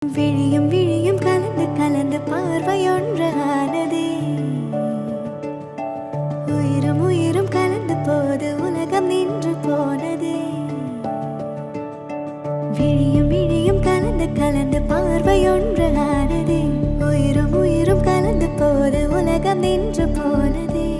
விழியும் விழியும் கலந்து கலந்து பார்வையொன்றானதே. உயிரும் உயிரும் கலந்து போது உலகம் நின்று போனதே. விழியும் விழியும் கலந்து கலந்து பார்வையொன்றானதே. உயிரும் உயிரும் கலந்து போது உலகம் நின்று போனதே.